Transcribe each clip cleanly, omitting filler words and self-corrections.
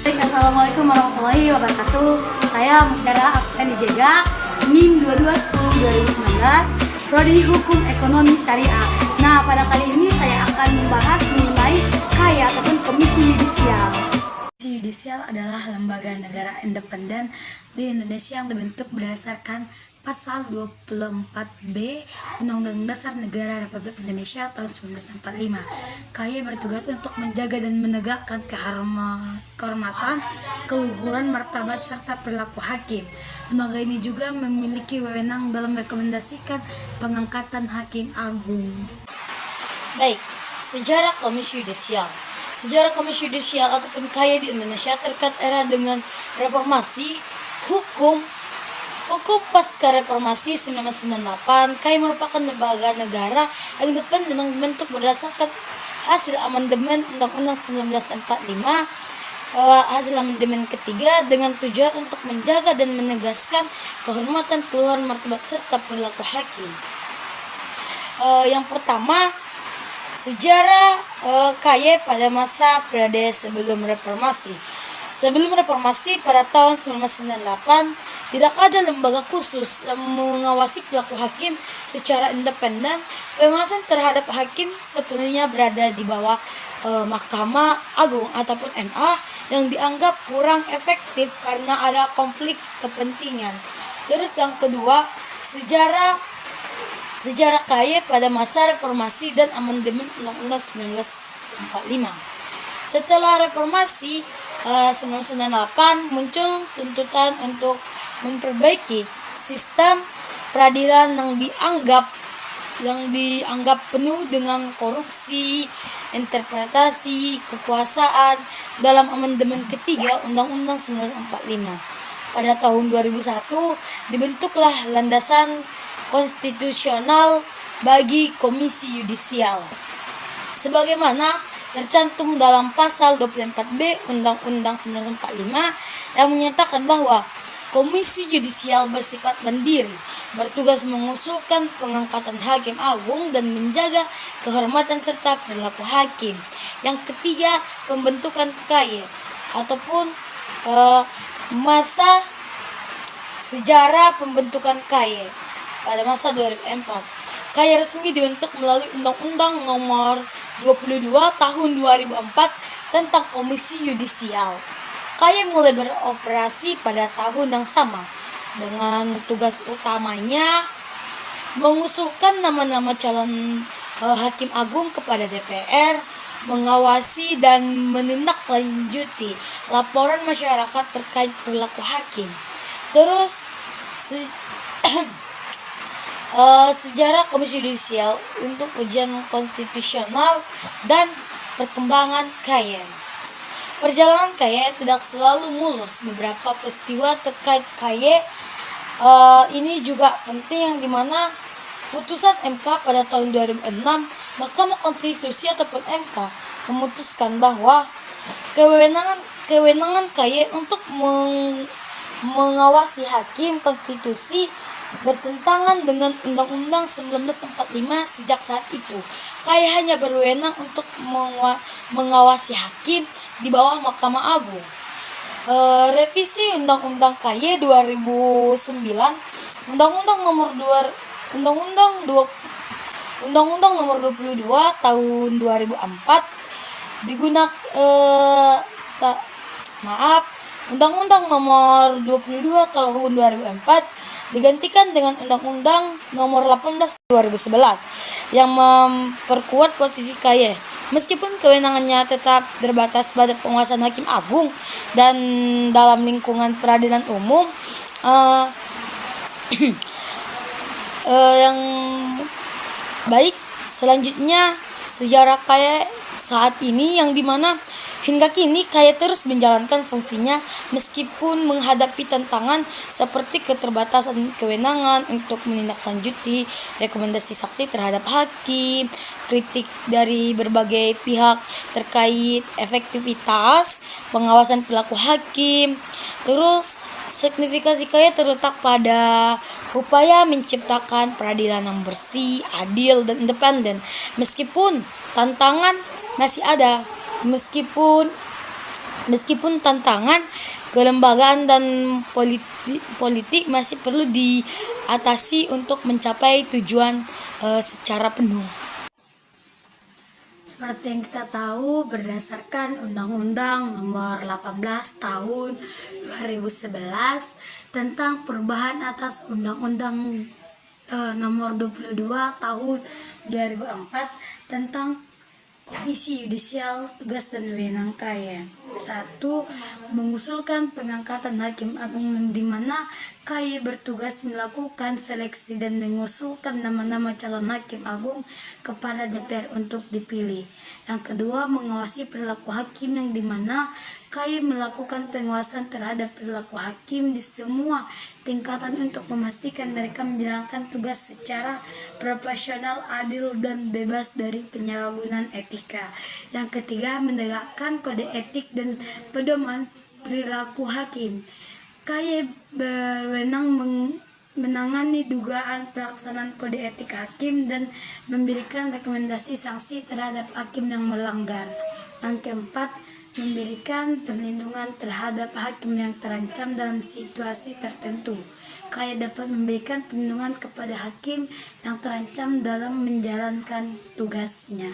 Baik, Assalamualaikum warahmatullahi wabarakatuh. Saya Mudara Afgani Jega, NIM 2210-2019, Prodi Hukum Ekonomi Syariah. Nah, pada kali ini saya akan membahas mengenai KAI ataupun Komisi Yudisial. Komisi Yudisial adalah lembaga negara independen di Indonesia yang dibentuk berdasarkan Pasal 24B Undang-Undang Dasar Negara Republik Indonesia tahun 1945. KAI bertugas untuk menjaga dan menegakkan kehormatan, keluhuran, martabat, serta perilaku hakim. Lembaga ini juga memiliki wewenang dalam merekomendasikan pengangkatan hakim agung. Baik, sejarah Komisi Yudisial. Sejarah Komisi Yudisial ataupun KAI di Indonesia terkait era dengan reformasi, hukum pasca reformasi 1998. KAI merupakan lembaga negara yang independen yang dibentuk berdasarkan hasil amandemen Undang-Undang 1945, hasil amandemen ketiga, dengan tujuan untuk menjaga dan menegaskan kehormatan, keluhuran, martabat, serta perilaku hakim. Yang pertama, sejarah KAI pada masa periode sebelum reformasi. Sebelum reformasi pada tahun 1998, tidak ada lembaga khusus yang mengawasi perilaku hakim secara independen. Pengawasan terhadap hakim sepenuhnya berada di bawah Mahkamah Agung ataupun MA yang dianggap kurang efektif karena ada konflik kepentingan. Terus yang kedua, sejarah KAI pada masa reformasi dan amandemen Undang-Undang 1945. Setelah reformasi 1998 muncul tuntutan untuk memperbaiki sistem peradilan yang dianggap penuh dengan korupsi, interpretasi kekuasaan dalam amandemen ketiga Undang-Undang 1945. Pada tahun 2001 dibentuklah landasan konstitusional bagi Komisi Yudisial sebagaimana tercantum dalam pasal 24B Undang-Undang 1945 yang menyatakan bahwa Komisi Yudisial bersifat mandiri, bertugas mengusulkan pengangkatan hakim agung dan menjaga kehormatan serta perilaku hakim. Yang ketiga, pembentukan KAI ataupun masa sejarah pembentukan KAI pada masa 2004. KAI resmi dibentuk melalui Undang-Undang Nomor 22 Tahun 2004 tentang Komisi Yudisial. KAI mulai beroperasi pada tahun yang sama dengan tugas utamanya mengusulkan nama-nama calon hakim agung kepada DPR, mengawasi dan menindaklanjuti laporan masyarakat terkait perilaku hakim. Terus sejarah Komisi Yudisial untuk ujian konstitusional dan perkembangan KAI. Perjalanan KAI tidak selalu mulus. Beberapa peristiwa terkait KAI ini juga penting, yang dimana putusan MK pada tahun 2006, Mahkamah Konstitusi ataupun MK memutuskan bahwa kewenangan KAI untuk mengawasi hakim konstitusi bertentangan dengan Undang-Undang 1945. Sejak saat itu, KAI hanya berwenang untuk mengawasi hakim di bawah Mahkamah Agung. Revisi Undang-Undang KAI 2009, Undang-Undang Nomor 22 Tahun 2004 Undang-Undang Nomor 22 Tahun 2004 digantikan dengan Undang-Undang Nomor 18 2011 yang memperkuat posisi KAI. Meskipun kewenangannya tetap terbatas pada penguasaan hakim agung dan dalam lingkungan peradilan umum, yang baik. Selanjutnya, sejarah KAI saat ini, yang dimana hingga kini KAI terus menjalankan fungsinya meskipun menghadapi tantangan seperti keterbatasan kewenangan untuk menindaklanjuti rekomendasi saksi terhadap hakim, kritik dari berbagai pihak terkait efektivitas pengawasan perilaku hakim. Terus signifikasi KAI terletak pada upaya menciptakan peradilan yang bersih, adil, dan independen. Meskipun tantangan masih ada, meskipun Meskipun tantangan kelembagaan dan politik masih perlu diatasi untuk mencapai tujuan secara penuh. Seperti yang kita tahu, berdasarkan Undang-Undang Nomor 18 Tahun 2011 tentang perubahan atas Undang-Undang Nomor 22 Tahun 2004 tentang Komisi Yudisial, Tugas dan Wewenang KAI. 1. Mengusulkan pengangkatan Hakim Agung di mana KAI bertugas melakukan seleksi dan mengusulkan nama-nama calon Hakim Agung kepada DPR untuk dipilih. Yang kedua, mengawasi perilaku hakim yang di mana KAI melakukan pengawasan terhadap perilaku hakim di semua tingkatan untuk memastikan mereka menjalankan tugas secara profesional, adil, dan bebas dari penyalahgunaan etika. Yang ketiga, menegakkan kode etik dan pedoman perilaku hakim. KAI berwenang menangani dugaan pelaksanaan kode etik hakim dan memberikan rekomendasi sanksi terhadap hakim yang melanggar. Yang keempat, memberikan perlindungan terhadap hakim yang terancam dalam situasi tertentu. KAI dapat memberikan perlindungan kepada hakim yang terancam dalam menjalankan tugasnya.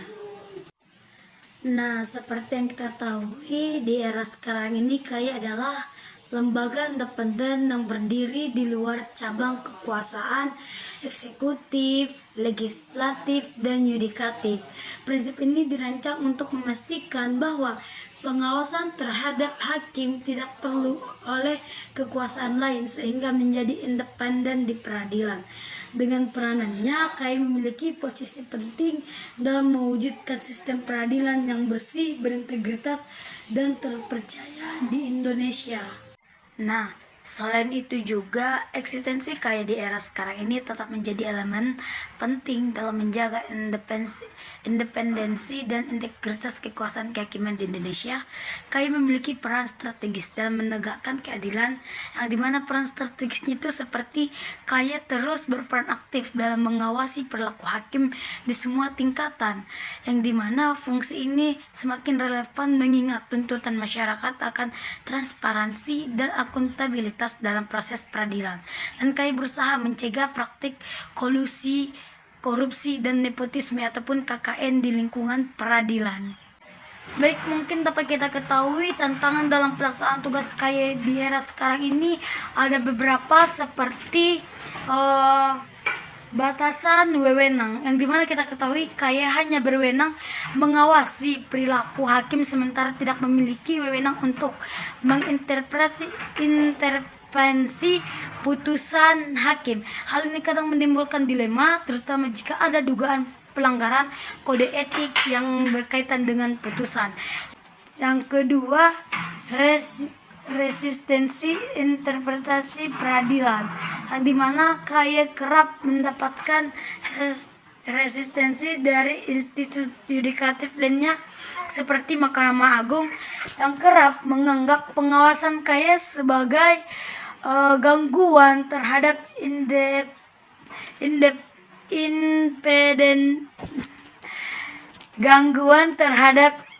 Nah, seperti yang kita tahu, di era sekarang ini KAI adalah lembaga independen yang berdiri di luar cabang kekuasaan eksekutif, legislatif, dan yudikatif. Prinsip ini dirancang untuk memastikan bahwa pengawasan terhadap hakim tidak perlu oleh kekuasaan lain sehingga menjadi independen di peradilan. Dengan peranannya, KAI memiliki posisi penting dalam mewujudkan sistem peradilan yang bersih, berintegritas, dan terpercaya di Indonesia. Nah, selain itu juga eksistensi KAI di era sekarang ini tetap menjadi elemen penting dalam menjaga independensi dan integritas kekuasaan kehakiman di Indonesia. KAI memiliki peran strategis dalam menegakkan keadilan, yang dimana peran strategisnya itu seperti KAI terus berperan aktif dalam mengawasi perilaku hakim di semua tingkatan, yang dimana fungsi ini semakin relevan mengingat tuntutan masyarakat akan transparansi dan akuntabilitas dalam proses peradilan. Dan KAI berusaha mencegah praktik kolusi, korupsi, dan nepotisme ataupun KKN di lingkungan peradilan. Baik, mungkin dapat kita ketahui tantangan dalam pelaksanaan tugas KAI di era sekarang ini ada beberapa seperti batasan wewenang, yang dimana kita ketahui KAI hanya berwenang mengawasi perilaku hakim sementara tidak memiliki wewenang untuk mengintervensi putusan hakim. Hal ini kadang menimbulkan dilema, terutama jika ada dugaan pelanggaran kode etik yang berkaitan dengan putusan. Yang kedua, resistensi interpretasi peradilan, di mana KAI kerap mendapatkan resistensi dari institusi yudikatif lainnya seperti Mahkamah Agung yang kerap menganggap pengawasan KAI sebagai gangguan terhadap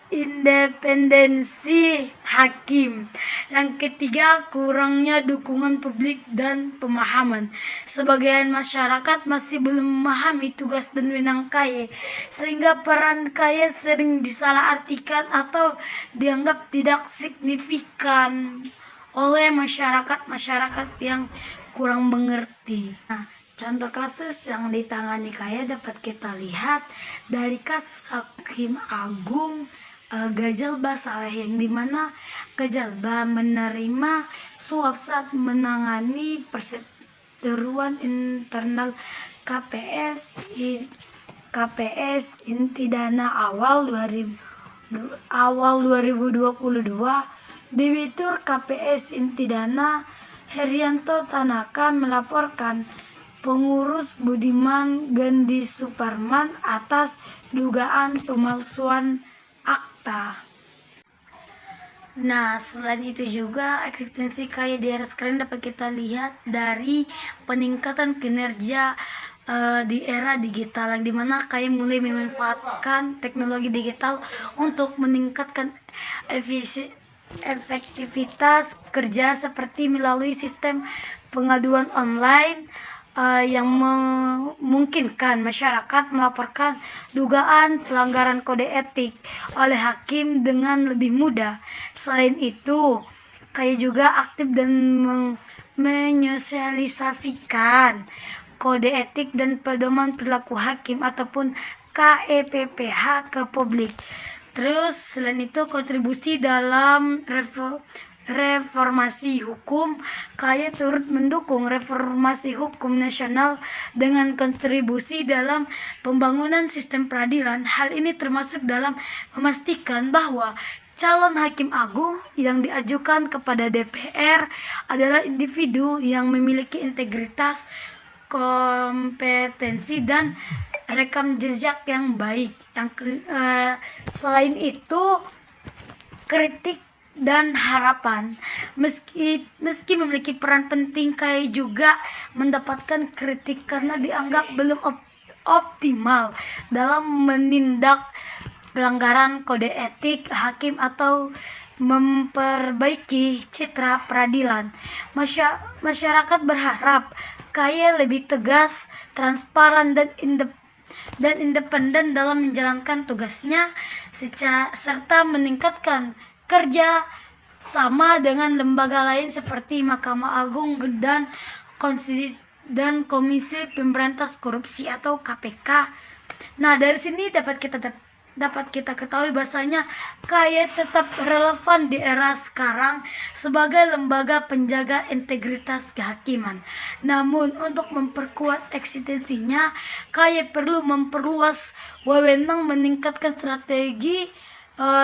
independensi hakim. Yang ketiga, kurangnya dukungan publik dan pemahaman. Sebagian masyarakat masih belum memahami tugas dan wewenang KAI, sehingga peran KAI sering disalahartikan atau dianggap tidak signifikan oleh masyarakat yang kurang mengerti. Nah, contoh kasus yang ditangani KAI dapat kita lihat dari kasus Hakim Agung Gajalba Saleh, yang dimana Gajalba menerima suap saat menangani perseteruan internal KPS inti dana awal 2022. Debitur KPS inti dana Herianto Tanaka melaporkan pengurus Budiman Gandhi Suparman atas dugaan pemalsuan akta. Nah, selain itu juga eksistensi KAI di era sekarang dapat kita lihat dari peningkatan kinerja di era digital, yang dimana KAI mulai memanfaatkan teknologi digital untuk meningkatkan efektivitas kerja seperti melalui sistem pengaduan online yang memungkinkan masyarakat melaporkan dugaan pelanggaran kode etik oleh hakim dengan lebih mudah. Selain itu, kayak juga aktif dan menyosialisasikan kode etik dan pedoman perilaku hakim ataupun KEPPH ke publik. Terus selain itu kontribusi dalam reformasi hukum, KAI turut mendukung reformasi hukum nasional dengan kontribusi dalam pembangunan sistem peradilan. Hal ini termasuk dalam memastikan bahwa calon hakim agung yang diajukan kepada DPR adalah individu yang memiliki integritas, kompetensi, dan rekam jejak yang baik. Selain itu, kritik dan harapan, meski memiliki peran penting, KAI juga mendapatkan kritik karena dianggap belum optimal dalam menindak pelanggaran kode etik hakim atau memperbaiki citra peradilan. Masyarakat berharap KAI lebih tegas, transparan, dan independen dalam menjalankan tugasnya, serta meningkatkan kerja sama dengan lembaga lain seperti Mahkamah Agung dan Komisi Pemberantas Korupsi atau KPK. Nah, dari sini dapat kita ketahui bahasanya KAI tetap relevan di era sekarang sebagai lembaga penjaga integritas kehakiman. Namun untuk memperkuat eksistensinya, KAI perlu memperluas wewenang, meningkatkan strategi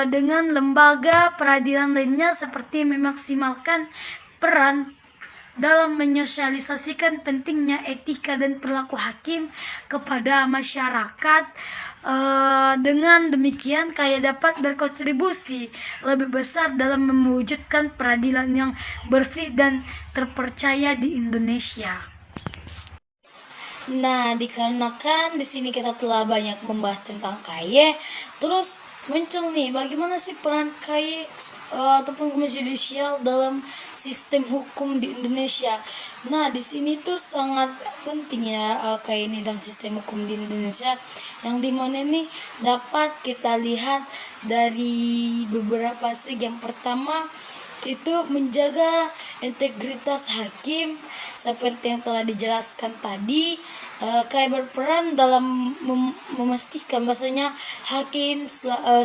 dengan lembaga peradilan lainnya, seperti memaksimalkan peran dalam menyosialisasikan pentingnya etika dan perilaku hakim kepada masyarakat. Dengan demikian, KAI dapat berkontribusi lebih besar dalam mewujudkan peradilan yang bersih dan terpercaya di Indonesia. Nah, dikarenakan di sini kita telah banyak membahas tentang KAI, terus muncul nih bagaimana sih peran KAI ataupun Komisi Yudisial dalam sistem hukum di Indonesia. Nah, di sini tuh sangat penting ya KAI ini dalam sistem hukum di Indonesia, yang dimana ini dapat kita lihat dari beberapa segi. Yang pertama itu menjaga integritas hakim, seperti yang telah dijelaskan tadi. KAI berperan dalam memastikan bahasanya hakim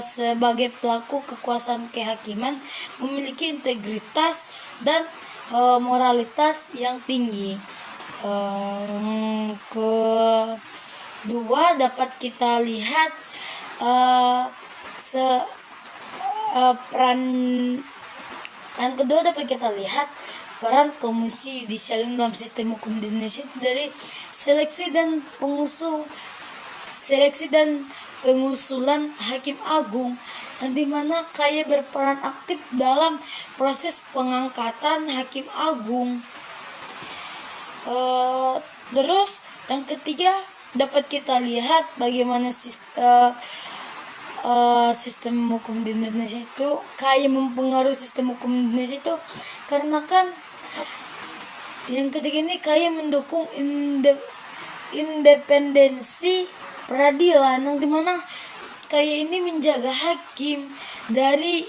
sebagai pelaku kekuasaan kehakiman memiliki integritas dan moralitas yang tinggi. Kedua dapat kita lihat peran Komisi Yudisial dalam sistem hukum di Indonesia dari seleksi dan pengusulan hakim agung, yang dimana KAI berperan aktif dalam proses pengangkatan hakim agung. Terus yang ketiga dapat kita lihat bagaimana sistem hukum di Indonesia itu, KAI mempengaruhi sistem hukum di Indonesia itu karena kan yang ketiga ini KAI mendukung independensi peradilan, yang dimana KAI ini menjaga hakim dari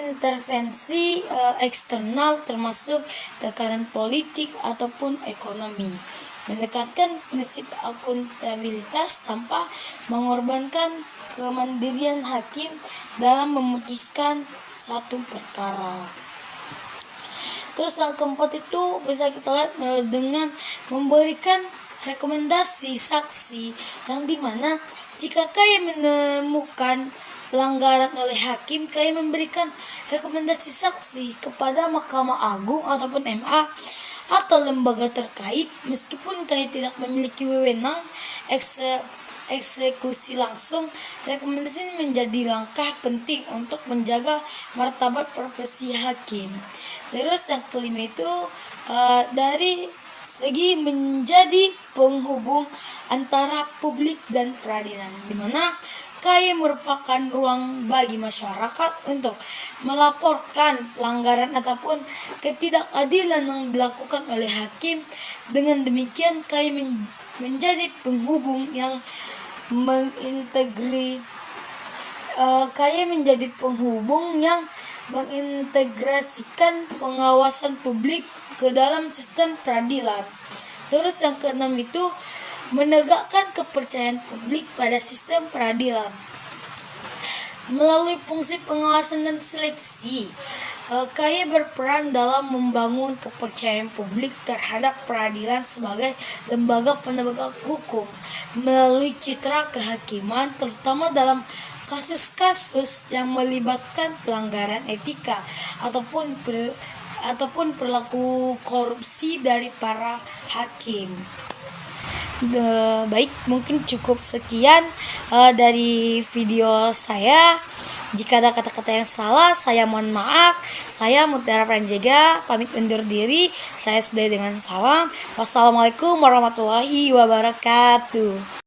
intervensi eksternal, termasuk tekanan politik ataupun ekonomi, mendekatkan prinsip akuntabilitas tanpa mengorbankan kemandirian hakim dalam memutuskan satu perkara. Terus yang keempat itu bisa kita lihat dengan memberikan rekomendasi saksi, yang dimana jika KAI menemukan pelanggaran oleh hakim, KAI memberikan rekomendasi saksi kepada Mahkamah Agung ataupun MA atau lembaga terkait, meskipun KAI tidak memiliki wewenang eksekusi langsung. Rekomendasi ini menjadi langkah penting untuk menjaga martabat profesi hakim. Terus yang kelima itu dari segi menjadi penghubung antara publik dan peradilan, dimana KY merupakan ruang bagi masyarakat untuk melaporkan pelanggaran ataupun ketidakadilan yang dilakukan oleh hakim. Dengan demikian, menjadi penghubung yang mengintegrasikan pengawasan publik ke dalam sistem peradilan. Terus yang keenam itu menegakkan kepercayaan publik pada sistem peradilan. Melalui fungsi pengawasan dan seleksi, KY berperan dalam membangun kepercayaan publik terhadap peradilan sebagai lembaga penegak hukum melalui citra kehakiman, terutama dalam kasus-kasus yang melibatkan pelanggaran etika ataupun perilaku korupsi dari para hakim. Baik, mungkin cukup sekian dari video saya. Jika ada kata-kata yang salah, saya mohon maaf. Saya Mutiara Pranjega, pamit undur diri. Saya sudah dengan salam. Wassalamualaikum warahmatullahi wabarakatuh.